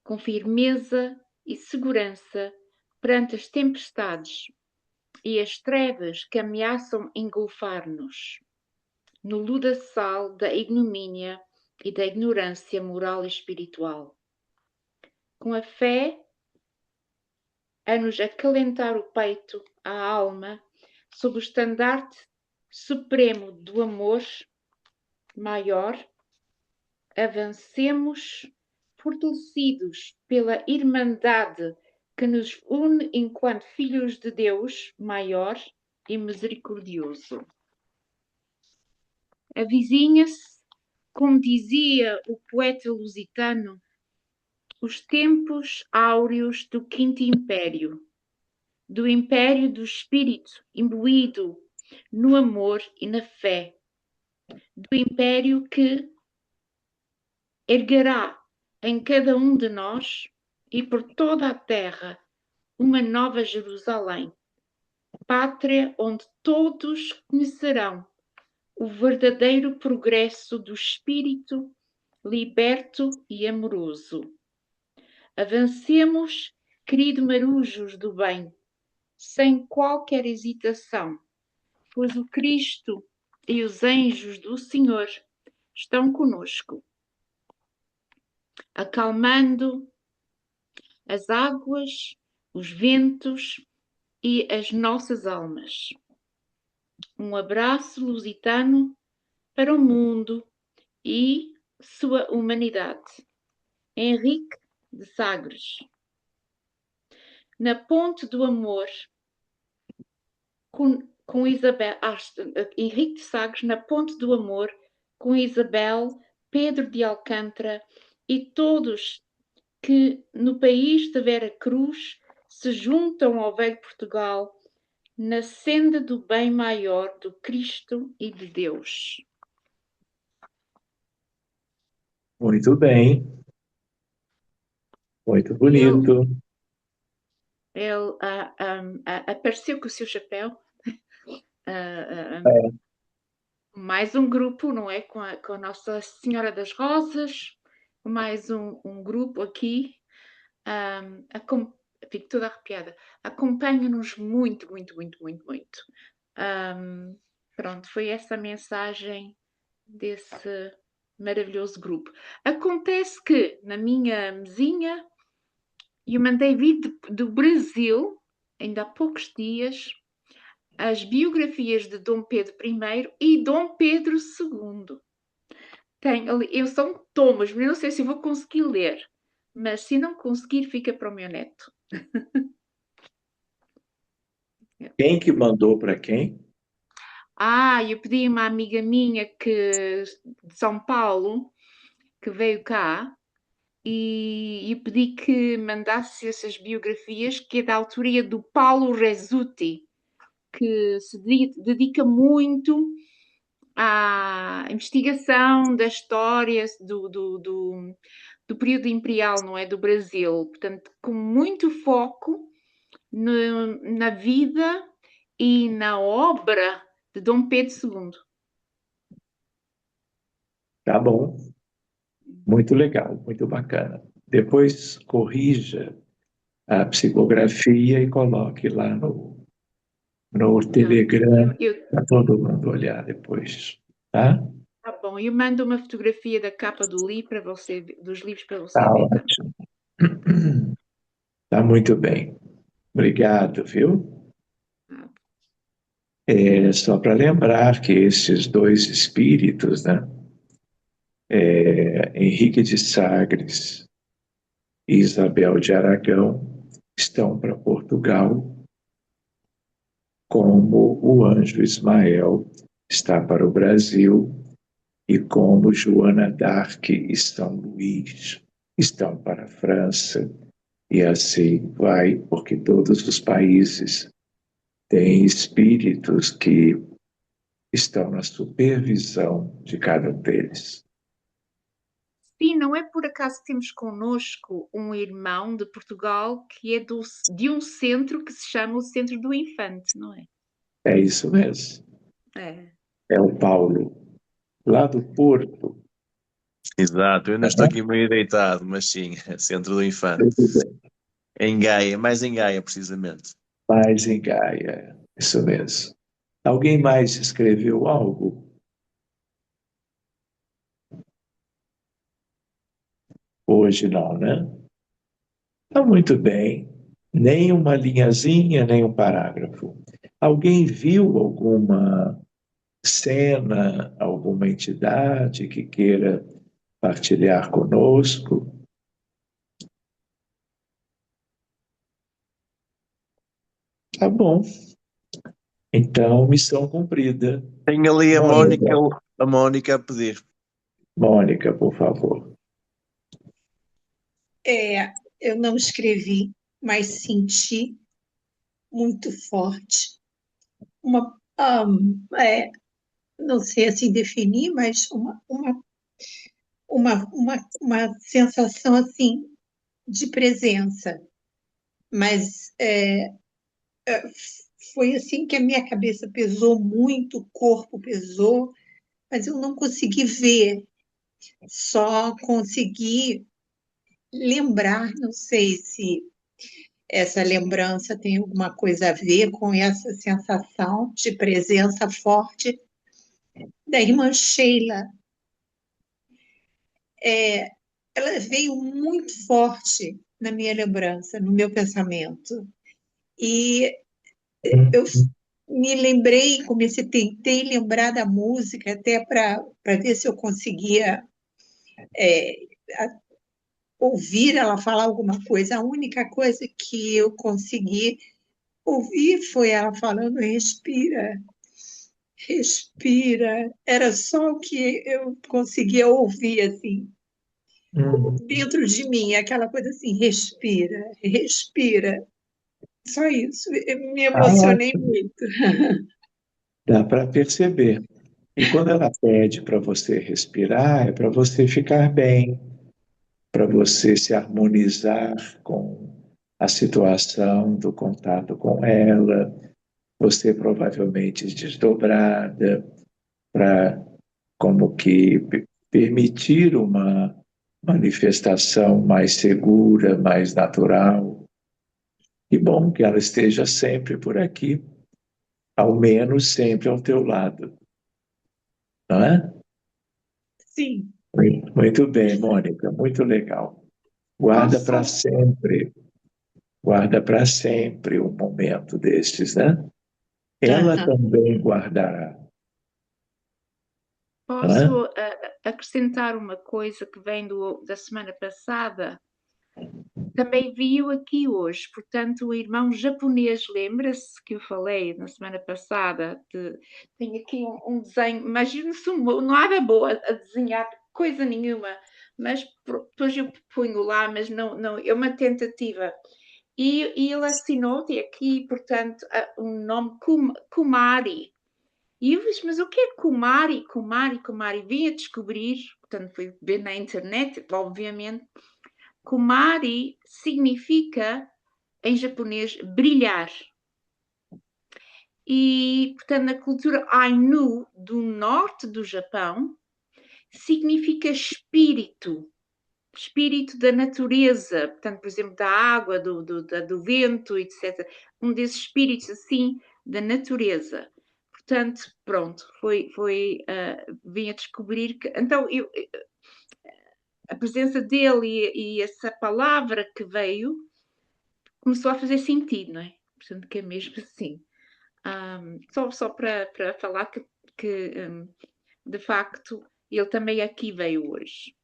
com firmeza e segurança perante as tempestades e as trevas que ameaçam engolfar-nos no ludaçal da ignomínia e da ignorância moral e espiritual. Com a fé a nos acalentar o peito, a alma, sob o estandarte supremo do amor maior, avancemos fortalecidos pela irmandade que nos une enquanto filhos de Deus maior e misericordioso. Avizinha-se, como dizia o poeta lusitano, os tempos áureos do Quinto Império, do Império do Espírito imbuído no amor e na fé, do Império que erguerá em cada um de nós e por toda a terra uma nova Jerusalém, pátria onde todos conhecerão o verdadeiro progresso do espírito liberto e amoroso. Avancemos, querido marujos do bem, sem qualquer hesitação, pois o Cristo e os anjos do Senhor estão conosco, acalmando as águas, os ventos e as nossas almas. Um abraço lusitano para o mundo e sua humanidade. Henrique de Sagres. Na ponte do amor, com Isabel. Henrique de Sagres, na ponte do amor, com Isabel, Pedro de Alcântara e todos que no país de Vera Cruz se juntam ao velho Portugal na senda do bem maior do Cristo e de Deus.
Muito bem, muito bonito.
Ele apareceu com o seu chapéu. Mais um grupo, não é? Com a Nossa Senhora das Rosas, mais um grupo aqui. Fico toda arrepiada. Acompanha-nos muito, muito, muito, muito, muito. Pronto, foi essa a mensagem desse maravilhoso grupo. Acontece que na minha mesinha eu mandei vir do Brasil, ainda há poucos dias, as biografias de Dom Pedro I e Dom Pedro II. Eu são tomos, mas não sei se vou conseguir ler. Mas se não conseguir, fica para o meu neto.
Quem que mandou para quem?
Eu pedi a uma amiga minha de São Paulo que veio cá e pedi que mandasse essas biografias, que é da autoria do Paulo Resutti, que se dedica muito à investigação da história do período imperial, não é? Do Brasil. Portanto, com muito foco na vida e na obra de Dom Pedro II.
Tá bom, muito legal, muito bacana. Depois corrija a psicografia e coloque lá no Telegram para todo mundo olhar depois, tá?
Tá bom, eu mando uma fotografia da capa dos livros para você
Tá
ver também.
ótimo. Tá muito bem. Obrigado, viu? É só para lembrar que esses dois espíritos, né, Henrique de Sagres e Isabel de Aragão, estão para Portugal, como o anjo Ismael está para o Brasil e como Joana d'Arc e São Luís estão para a França, e assim vai, porque todos os países têm espíritos que estão na supervisão de cada um deles.
Sim, não é por acaso que temos connosco um irmão de Portugal que é de um centro que se chama o Centro do Infante, não é?
É isso mesmo.
É.
É o Paulo, lá do Porto.
Exato, eu ainda estou aqui meio deitado, mas sim, Centro do Infante.
Tudo bem.
Em Gaia, mais em Gaia, precisamente.
Mais em Gaia, isso mesmo. Alguém mais escreveu algo? Hoje não, né? Está muito bem. Nem uma linhazinha, nem um parágrafo. Alguém viu alguma cena, alguma entidade que queira partilhar conosco? Tá bom. Então, missão cumprida.
Tem ali
Mônica,
A Mónica a pedir.
Mônica, por favor.
Eu não escrevi, mas senti muito forte não sei assim definir, mas uma sensação assim de presença. Mas foi assim que a minha cabeça pesou muito, o corpo pesou, mas eu não consegui ver, só consegui lembrar, não sei se essa lembrança tem alguma coisa a ver com essa sensação de presença forte da irmã Sheila. Ela veio muito forte na minha lembrança, no meu pensamento. E eu me lembrei, tentei lembrar da música até para ver se eu conseguia ouvir ela falar alguma coisa. A única coisa que eu consegui ouvir foi ela falando: respira, respira. Era só o que eu conseguia ouvir, assim, dentro de mim, aquela coisa assim: respira, respira. Só isso. Eu me
Ah,
emocionei muito.
dá para perceber. E quando ela pede para você respirar, é para você ficar bem, para você se harmonizar com a situação do contato com ela, você provavelmente desdobrada, para como que permitir uma manifestação mais segura, mais natural. E bom que ela esteja sempre por aqui, ao menos sempre ao teu lado, não é?
Sim.
Muito bem, Mônica, muito legal.
Posso,
Guarda para sempre um momento destes, né? Ela
aham,
também guardará, não é?
Posso acrescentar uma coisa que vem da semana passada? Também vi-o aqui hoje, portanto, o irmão japonês, lembra-se que eu falei na semana passada? Tem aqui um desenho, imagina-se nada boa a desenhar, coisa nenhuma, mas depois eu ponho lá, mas não, é uma tentativa. E ele assinou, tem aqui, portanto, um nome Kumari. E eu disse, mas o que é Kumari? Kumari. Vim a descobrir, portanto, fui ver na internet, obviamente. Kumari significa, em japonês, brilhar. E, portanto, na cultura Ainu do norte do Japão, significa espírito da natureza, portanto, por exemplo, da água, do vento, etc. Um desses espíritos, assim, da natureza. Portanto, pronto, vim a descobrir que... Então, a presença dele e essa palavra que veio começou a fazer sentido, não é? Portanto, que é mesmo assim. Só para falar que de facto, ele também aqui veio hoje.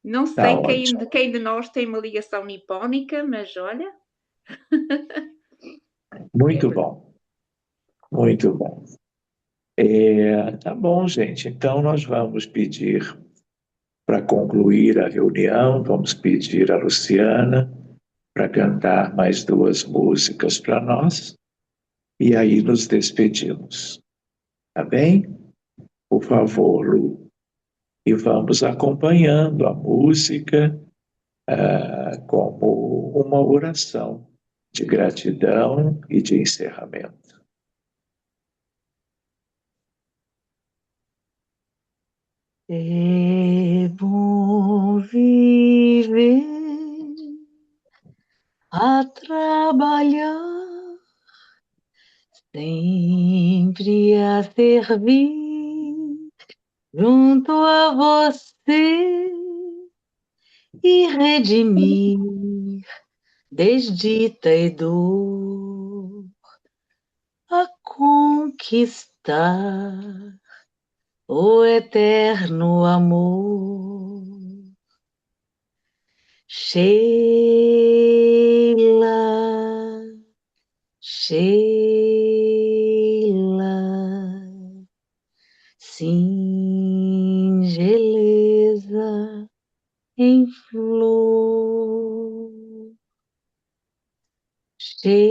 Não
Tá
sei
ótimo.
quem de nós tem uma ligação nipónica, mas olha.
Muito bom, muito bom. Tá bom, gente. Então, nós vamos pedir, para concluir a reunião, vamos pedir a Luciana para cantar mais 2 músicas para nós, e aí nos despedimos. Tá bem? Por favor, Lu. E vamos acompanhando a música como uma oração de gratidão e de encerramento.
É bom viver a trabalhar, sempre a servir junto a você e redimir desdita e dor, a conquistar o eterno amor. Sheila, singeleza em flor. Sheila,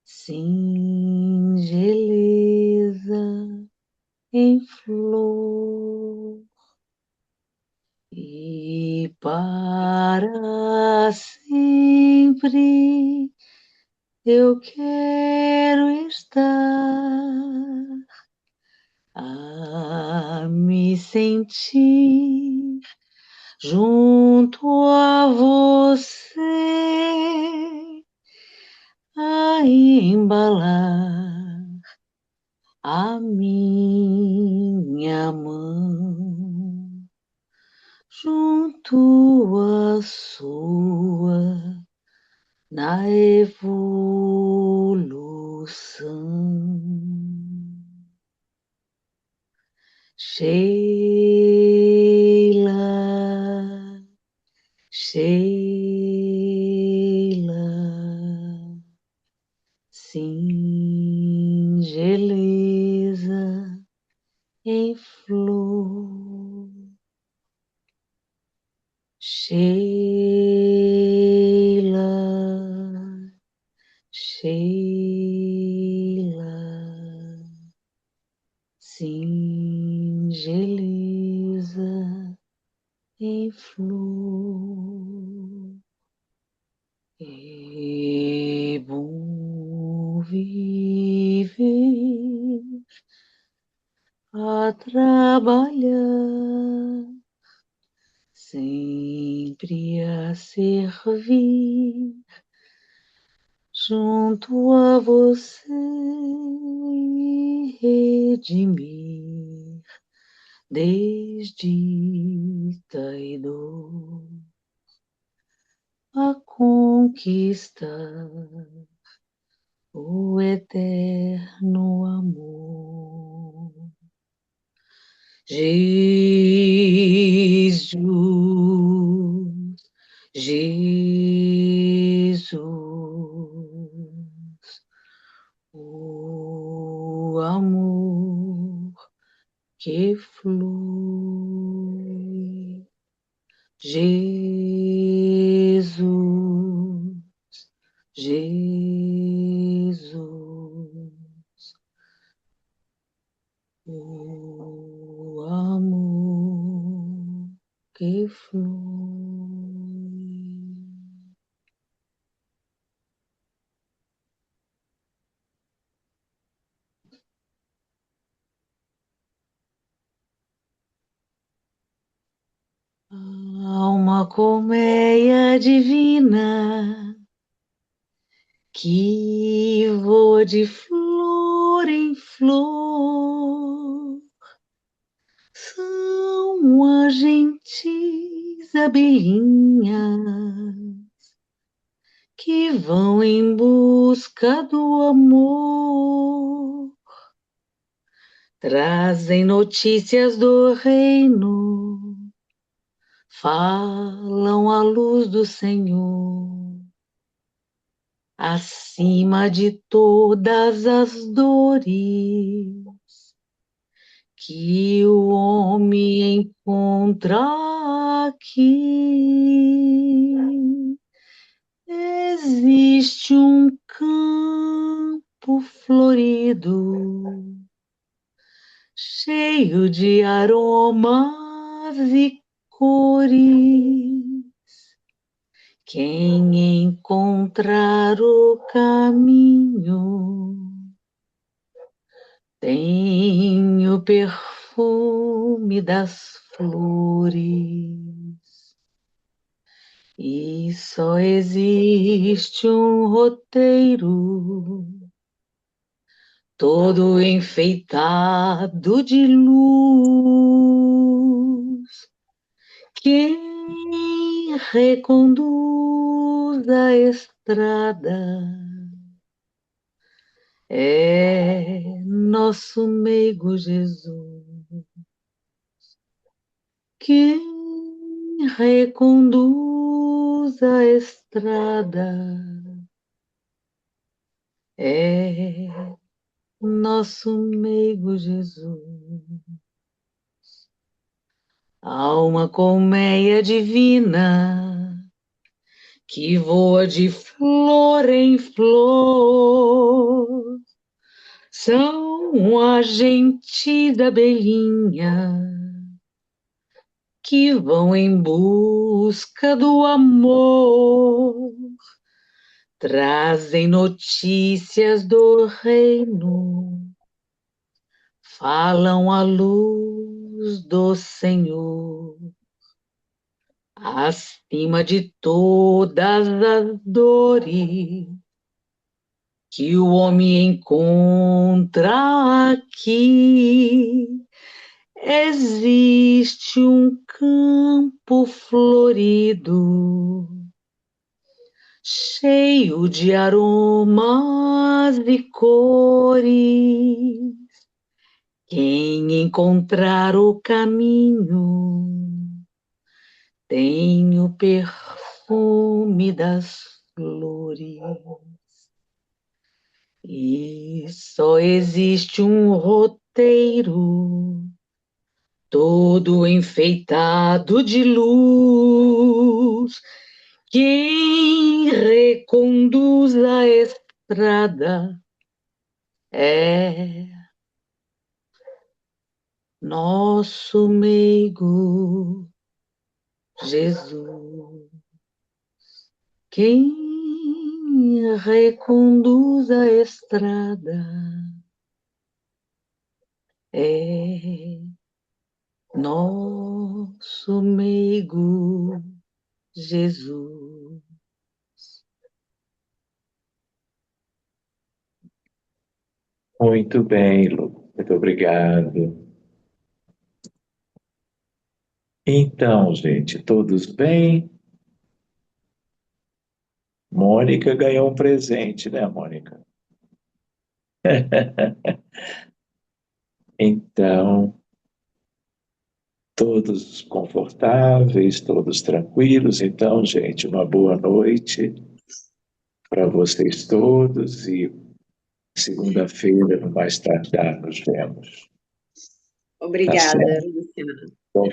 singeleza em flor. E para sempre eu quero estar a me sentir junto a você, a embalar a minha mão junto à sua na evolução. Sheila, singeleza em flor. Sheila, singeleza em flor. É bom viver a trabalhar, sempre a servir junto a você e redimir desdita e dor, a conquistar o eterno amor. Jesus, Jesus, que flui. Jesus, Jesus, o amor que flui. Há uma colmeia divina que voa de flor em flor. São as gentis abelhinhas que vão em busca do amor. Trazem notícias do reino, falam a luz do Senhor, acima de todas as dores que o homem encontra aqui. Existe um campo florido, cheio de aromas e cores. Quem encontrar o caminho tem o perfume das flores. E só existe um roteiro todo enfeitado de luz. Quem reconduz a estrada é nosso meigo Jesus. Quem reconduz a estrada é nosso meigo Jesus. Há uma colmeia divina que voa de flor em flor. São as gentis abelhinhas que vão em busca do amor. Trazem notícias do reino, falam a luz do Senhor, acima de todas as dores que o homem encontra aqui. Existe um campo florido, cheio de aromas e cores. Quem encontrar o caminho tem o perfume das flores. E só existe um roteiro todo enfeitado de luz. Quem reconduz a estrada é nosso meigo Jesus. Quem reconduz a estrada é nosso meigo Jesus.
Muito bem, Lu. Muito obrigado. Então, gente, todos bem? Mônica ganhou um presente, né, Mônica? Então, todos confortáveis, todos tranquilos. Então, gente, uma boa noite para vocês todos e segunda-feira, no mais tardar, nos vemos.
Obrigada,
certo.
Luciana.
Então,